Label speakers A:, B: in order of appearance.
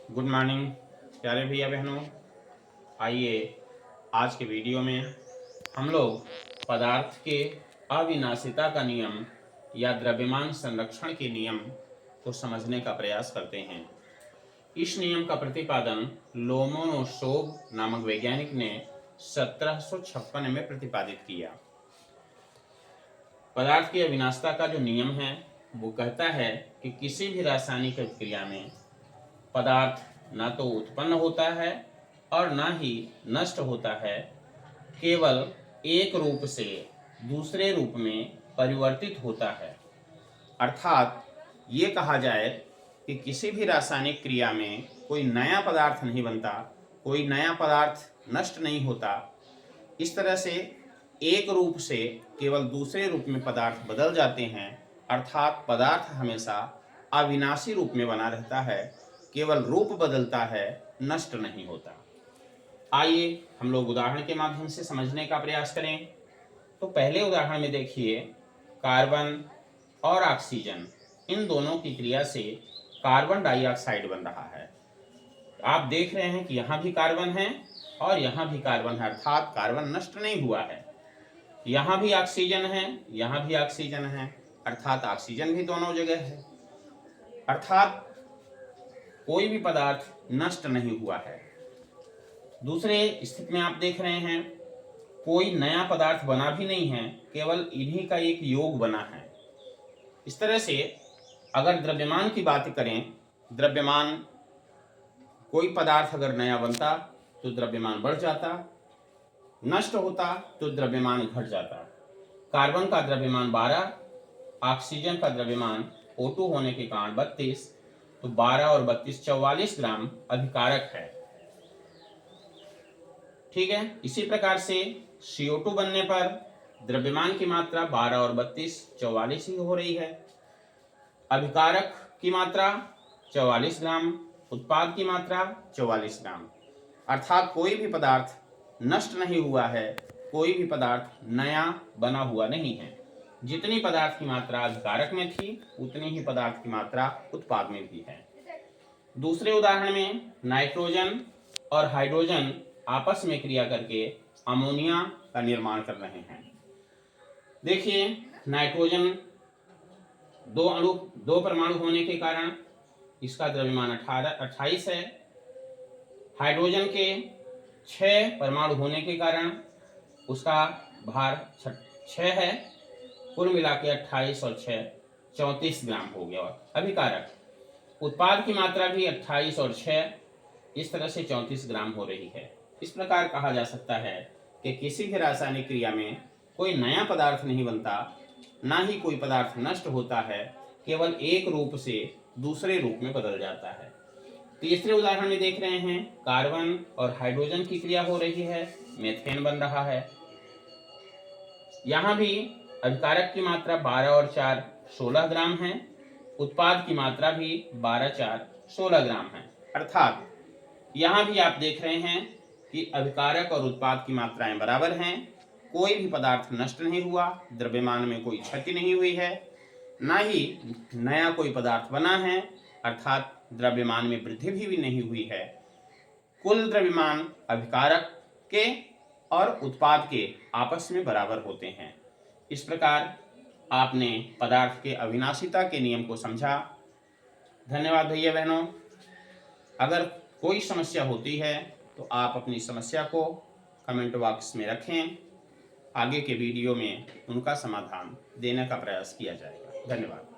A: Good morning प्यारे भैया बहनों। आइए आज के वीडियो में हम लोग पदार्थ के अविनाशिता का नियम या द्रव्यमान संरक्षण के नियम को समझने का प्रयास करते हैं। इस नियम का प्रतिपादन लोमोनोसोव नामक वैज्ञानिक ने 1756 में प्रतिपादित किया। पदार्थ की अविनाशिता का जो नियम है वो कहता है कि किसी भी रासायनिक क्रिया में पदार्थ ना तो उत्पन्न होता है और ना ही नष्ट होता है, केवल एक रूप से दूसरे रूप में परिवर्तित होता है। अर्थात ये कहा जाए कि किसी भी रासायनिक क्रिया में कोई नया पदार्थ नहीं बनता, कोई नया पदार्थ नष्ट नहीं होता। इस तरह से एक रूप से केवल दूसरे रूप में पदार्थ बदल जाते हैं, अर्थात पदार्थ हमेशा अविनाशी रूप में बना रहता है, केवल रूप बदलता है, नष्ट नहीं होता। आइए हम लोग उदाहरण के माध्यम से समझने का प्रयास करें। तो पहले उदाहरण में देखिए, कार्बन और ऑक्सीजन इन दोनों की क्रिया से कार्बन डाइऑक्साइड बन रहा है। आप देख रहे हैं कि यहाँ भी कार्बन है और यहाँ भी कार्बन है, अर्थात कार्बन नष्ट नहीं हुआ है। यहाँ भी ऑक्सीजन है, यहाँ भी ऑक्सीजन है, अर्थात ऑक्सीजन भी दोनों जगह है। अर्थात कोई भी पदार्थ नष्ट नहीं हुआ है। दूसरे स्थिति में आप देख रहे हैं कोई नया पदार्थ बना भी नहीं है, केवल इन्हीं का एक योग बना है। इस तरह से अगर द्रव्यमान की बात करें, द्रव्यमान कोई पदार्थ अगर नया बनता तो द्रव्यमान बढ़ जाता, नष्ट होता तो द्रव्यमान घट जाता। कार्बन का द्रव्यमान 12, ऑक्सीजन का द्रव्यमान O2 होने के कारण 32, तो 12 और 32 44 ग्राम अभिकारक है। ठीक है। इसी प्रकार से CO2 बनने पर द्रव्यमान की मात्रा 12 और 32 44 ही हो रही है, अभिकारक की मात्रा 44 ग्राम, उत्पाद की मात्रा 44 ग्राम। अर्थात कोई भी पदार्थ नष्ट नहीं हुआ है, कोई भी पदार्थ नया बना हुआ नहीं है। जितनी पदार्थ की मात्रा अभिकारक में थी उतनी ही पदार्थ की मात्रा उत्पाद में भी है। दूसरे उदाहरण में नाइट्रोजन और हाइड्रोजन आपस में क्रिया करके अमोनिया का निर्माण कर रहे हैं। देखिए, नाइट्रोजन दो परमाणु होने के कारण इसका द्रव्यमान 28 है। हाइड्रोजन के 6 परमाणु होने के कारण उसका भार 6 है। कुल मिला के 28 और 6 34 ग्राम हो गया। अभिकारक उत्पाद की मात्रा भी 28 और 6 इस तरह से 34 ग्राम हो रही है। इस प्रकार कहा जा सकता है कि किसी भी रासायनिक क्रिया में कोई नया पदार्थ नहीं बनता, ना ही कोई पदार्थ नष्ट होता है, केवल एक रूप से दूसरे रूप में बदल जाता है। तीसरे उदाहरण में देख रहे हैं कार्बन और हाइड्रोजन की क्रिया हो रही है, मेथेन बन रहा है। यहाँ भी अभिकारक की मात्रा 12 और 4 16 ग्राम है, उत्पाद की मात्रा भी 12 4 16 ग्राम है। अर्थात यहाँ भी आप देख रहे हैं कि अभिकारक और उत्पाद की मात्राएं बराबर हैं, कोई भी पदार्थ नष्ट नहीं हुआ, द्रव्यमान में कोई क्षति नहीं हुई है, ना ही नया कोई पदार्थ बना है, अर्थात द्रव्यमान में वृद्धि भी नहीं हुई है। कुल द्रव्यमान अभिकारक के और उत्पाद के आपस में बराबर होते हैं। इस प्रकार आपने पदार्थ के अविनाशिता के नियम को समझा। धन्यवाद भैया बहनों। अगर कोई समस्या होती है तो आप अपनी समस्या को कमेंट बॉक्स में रखें, आगे के वीडियो में उनका समाधान देने का प्रयास किया जाएगा। धन्यवाद।